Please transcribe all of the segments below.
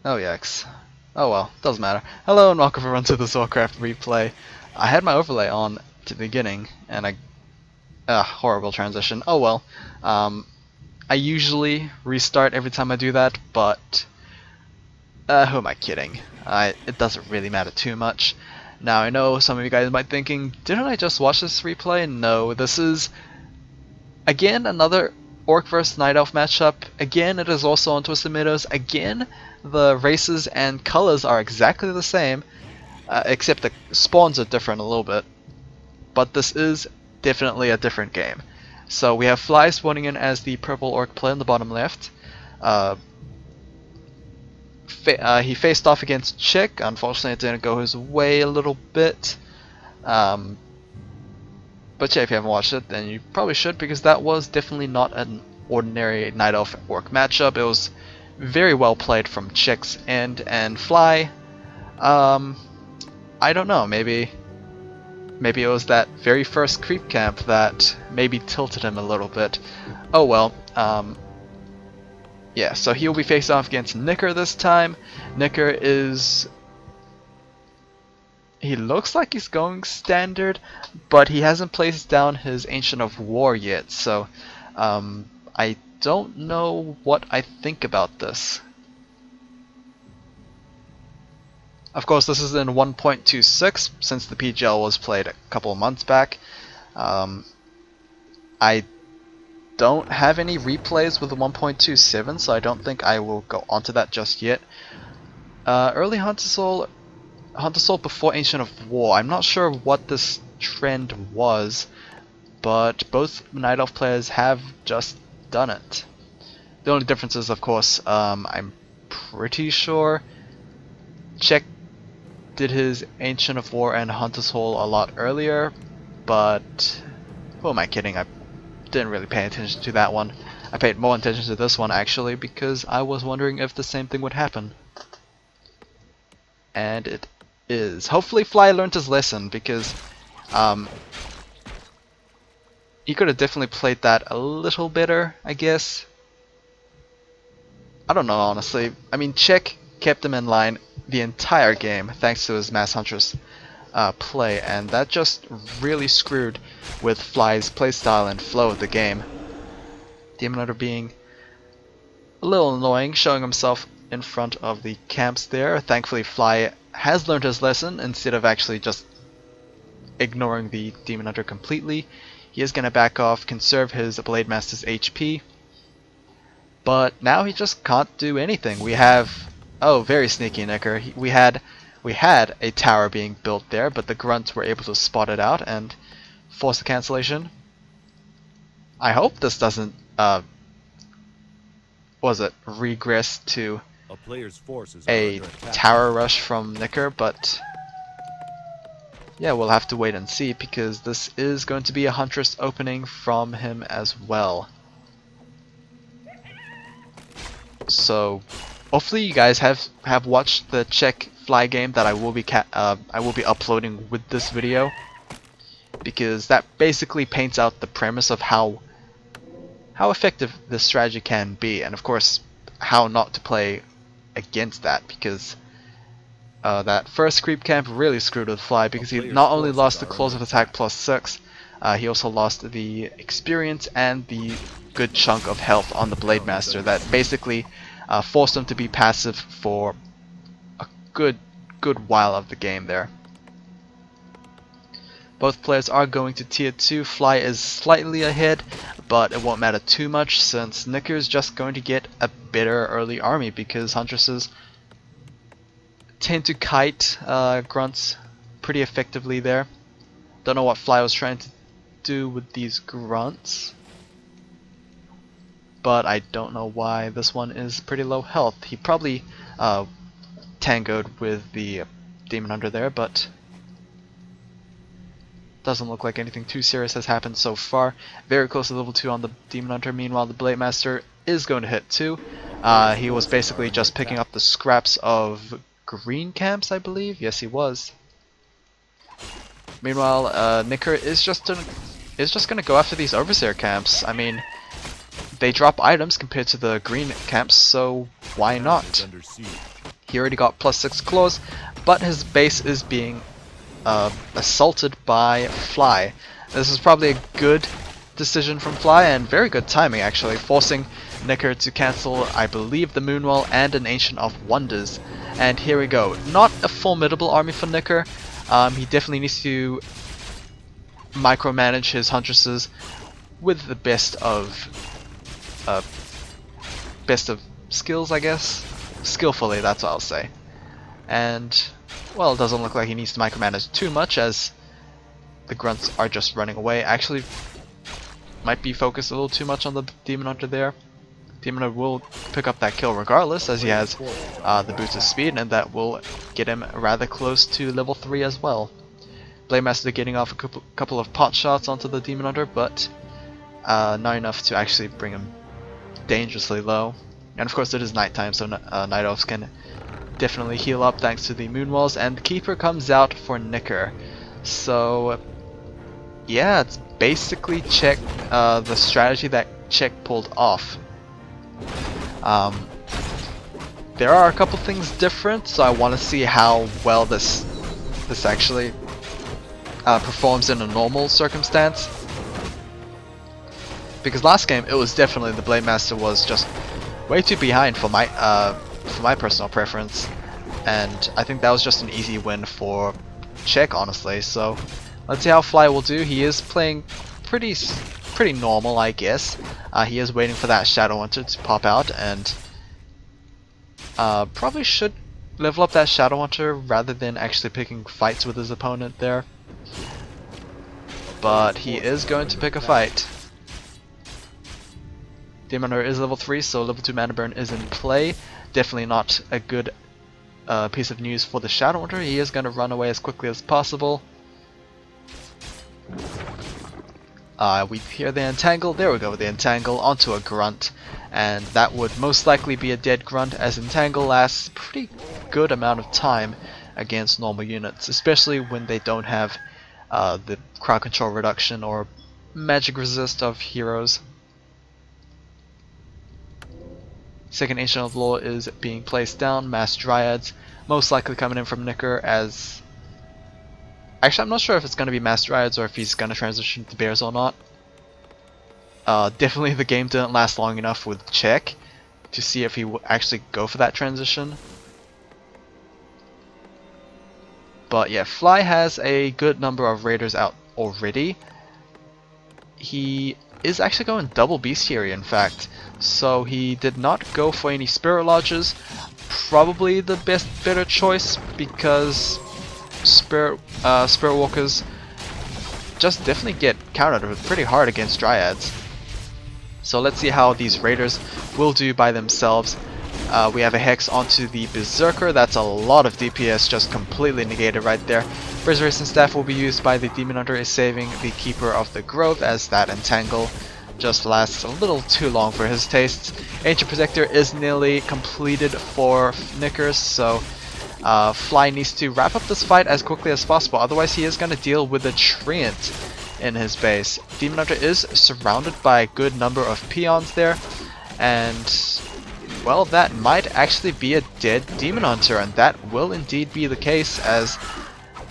Oh yikes. Oh well, doesn't matter. Hello and welcome everyone to this Warcraft replay. I had my overlay on to the beginning, and horrible transition. Oh well. I usually restart every time I do that, but who am I kidding? It doesn't really matter too much. Now I know some of you guys might be thinking, didn't I just watch this replay? No, this is again another Orc vs Night Elf matchup. Again, it is also on Twisted Meadows. Again, the races and colors are exactly the same, except the spawns are different a little bit. But this is definitely a different game. So we have Fly spawning in as the purple Orc player in the bottom left. He faced off against Chick. Unfortunately, it didn't go his way a little bit. But yeah, if you haven't watched it, then you probably should, because that was definitely not an ordinary Night Elf Orc matchup. It was very well played from Chick's end, and Fly, I don't know, maybe it was that very first creep camp that maybe tilted him a little bit. Oh well. Yeah, so he'll be facing off against Nicker this time. Nicker is... he looks like he's going standard, but he hasn't placed down his Ancient of War yet, so I don't know what I think about this. Of course, this is in 1.26, since the PGL was played a couple of months back. I don't have any replays with the 1.27, so I don't think I will go onto that just yet. Early Hunter Soul before Ancient of War. I'm not sure what this trend was, but both Night Elf players have just done it. The only difference is, of course, I'm pretty sure Czech did his Ancient of War and Hunter's Hall a lot earlier, but who am I kidding? I didn't really pay attention to that one. I paid more attention to this one actually, because I was wondering if the same thing would happen. And it is. Hopefully Fly learned his lesson, because he could have definitely played that a little better, I guess. I don't know, honestly. I mean, Czech kept him in line the entire game thanks to his Mass Huntress play, and that just really screwed with Fly's playstyle and flow of the game. Demon Hunter being a little annoying, showing himself in front of the camps there. Thankfully Fly has learned his lesson. Instead of actually just ignoring the Demon Hunter completely, he is going to back off, conserve his Blade Master's HP, but now he just can't do anything. We have, oh, very sneaky Nicker. We had a tower being built there, but the grunts were able to spot it out and force the cancellation. I hope this doesn't regress to a player's forces a tower rush from Nicker, but yeah, we'll have to wait and see, because this is going to be a Huntress opening from him as well. So hopefully you guys have watched the Czech Fly game that I will be uploading with this video, because that basically paints out the premise of how effective this strategy can be, and of course how not to play against that, because that first creep camp really screwed with Fly, because he not only lost the Claws of Attack +6, he also lost the experience and the good chunk of health on the Blade Master that basically forced him to be passive for a good while of the game there. Both players are going to tier 2. Fly is slightly ahead, but it won't matter too much, since Nicker is just going to get a better early army, because Huntresses tend to kite grunts pretty effectively there. Don't know what Fly was trying to do with these grunts, but I don't know why this one is pretty low health. He probably tangoed with the Demon Hunter there, but doesn't look like anything too serious has happened so far. Very close to level 2 on the Demon Hunter. Meanwhile, the Blade Master is going to hit 2. He was basically just picking up the scraps of green camps, I believe. Yes, he was. Meanwhile, Nicker is just gonna go after these Overseer camps. I mean, they drop items compared to the green camps, so why not? He already got +6 claws, but his base is being assaulted by Fly. This is probably a good decision from Fly, and very good timing actually, forcing Nicker to cancel, I believe, the Moonwell and an Ancient of Wonders. And here we go. Not a formidable army for Nicker. He definitely needs to micromanage his Huntresses with the best of skills, I guess. Skillfully, that's what I'll say. And well, it doesn't look like he needs to micromanage too much, as the grunts are just running away. Actually, might be focused a little too much on the Demon Hunter there. Demon Hunter will pick up that kill regardless, as he has the boost of speed, and that will get him rather close to level 3 as well. Blade Master getting off a couple of pot shots onto the Demon Hunter, but not enough to actually bring him dangerously low. And of course it is nighttime, so Night Elves can definitely heal up thanks to the Moonwalls, and the Keeper comes out for Nicker. So yeah, it's basically Czech, the strategy that Czech pulled off. There are a couple things different, so I want to see how well this actually performs in a normal circumstance. Because last game it was definitely the Blade Master was just way too behind for my personal preference, and I think that was just an easy win for Czech, honestly. So let's see how Fly will do. He is playing pretty normal, I guess. He is waiting for that Shadow Hunter to pop out, and probably should level up that Shadow Hunter rather than actually picking fights with his opponent there. But he is going to pick a fight. Demon Hunter is level 3, so level 2 mana burn is in play. Definitely not a good piece of news for the Shadow Hunter. He is going to run away as quickly as possible. We hear the Entangle. There we go with the Entangle onto a Grunt, and that would most likely be a dead Grunt, as Entangle lasts a pretty good amount of time against normal units, especially when they don't have the crowd control reduction or magic resist of heroes. Second Ancient of Law is being placed down. Mass Dryads most likely coming in from Nicker, as actually I'm not sure if it's going to be Mass Dryads or if he's going to transition to Bears or not. Definitely the game didn't last long enough with Czech to see if he will actually go for that transition. But yeah, Fly has a good number of Raiders out already. He is actually going double Bestiary, in fact. So he did not go for any Spirit Lodges. Probably the better choice, because Spirit Walkers just definitely get countered pretty hard against Dryads. So let's see how these Raiders will do by themselves. We have a Hex onto the Berserker. That's a lot of DPS just completely negated right there. Preservation Staff will be used by the Demon Hunter, is saving the Keeper of the Grove, as that Entangle just lasts a little too long for his tastes. Ancient Protector is nearly completed for Nickers, so Fly needs to wrap up this fight as quickly as possible, otherwise he is going to deal with a Treant in his base. Demon Hunter is surrounded by a good number of peons there, and well, that might actually be a dead Demon Hunter, and that will indeed be the case, as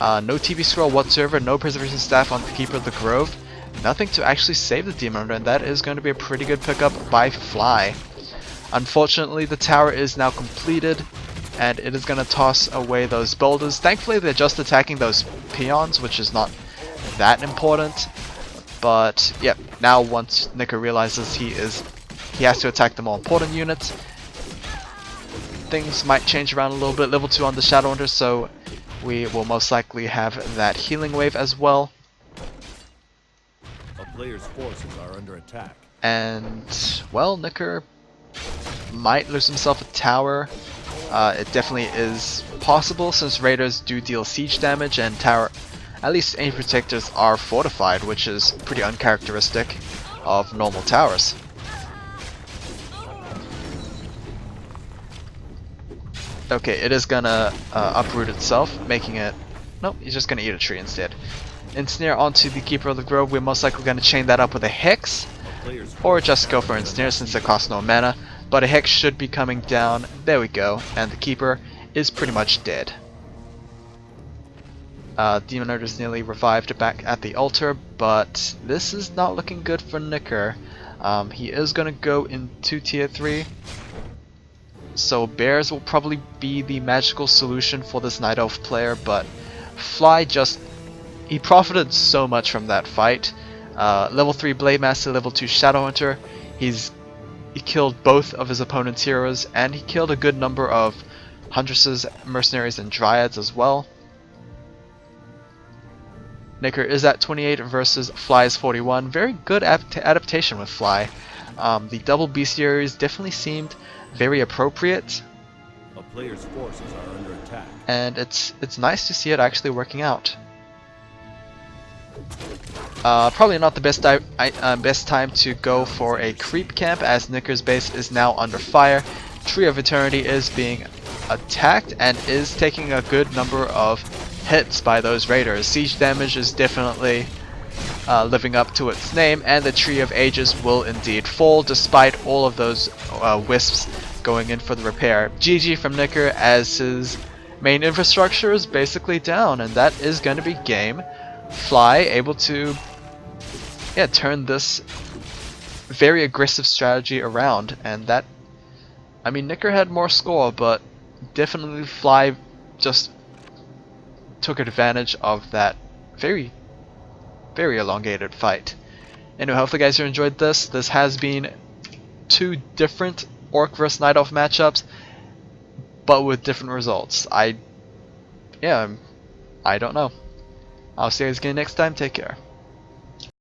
no TV scroll whatsoever, no Preservation Staff on the Keeper of the Grove, nothing to actually save the Demon Hunter, and that is going to be a pretty good pickup by Fly. Unfortunately, the tower is now completed, and it is going to toss away those boulders. Thankfully, they're just attacking those peons, which is not that important. But yeah, now once Nicker realizes he has to attack the more important units, things might change around a little bit. Level 2 on the Shadow Hunter, so we will most likely have that healing wave as well. A player's forces are under attack. And well, Nicker might lose himself a tower. It definitely is possible, since Raiders do deal siege damage, and tower, at least Ancient Protectors, are fortified, which is pretty uncharacteristic of normal towers. Okay, it is gonna uproot itself, making it... Nope, he's just gonna eat a tree instead. Ensnare onto the Keeper of the Grove. We're most likely gonna chain that up with a Hex, or just go for Ensnare since it costs no mana. But a Hex should be coming down. There we go. And the Keeper is pretty much dead. Demon Hunter is nearly revived back at the altar, but this is not looking good for Nicker. He is going to go into tier 3, so bears will probably be the magical solution for this Night Elf player, but Fly he profited so much from that fight. Level 3 Blade Master, level 2 Shadow Hunter, he killed both of his opponent's heroes, and he killed a good number of Huntresses, Mercenaries, and Dryads as well. Nicker is at 28 versus Fly's 41. Very good adaptation with Fly. The double bestiaries definitely seemed very appropriate. A player's forces are under attack. And it's nice to see it actually working out. Probably not the best time to go for a creep camp, as Nicker's base is now under fire. Tree of Eternity is being attacked and is taking a good number of hits by those raiders. Siege damage is definitely living up to its name, and the Tree of Ages will indeed fall despite all of those wisps going in for the repair. GG from Nicker, as his main infrastructure is basically down, and that is going to be game. Fly able to turn this very aggressive strategy around, and that, I mean, Nicker had more score, but definitely Fly just took advantage of that very elongated fight. Anyway, hopefully guys you enjoyed this. This has been 2 different Orc vs Night Elf matchups, but with different results. I don't know. I'll see you guys again next time. Take care.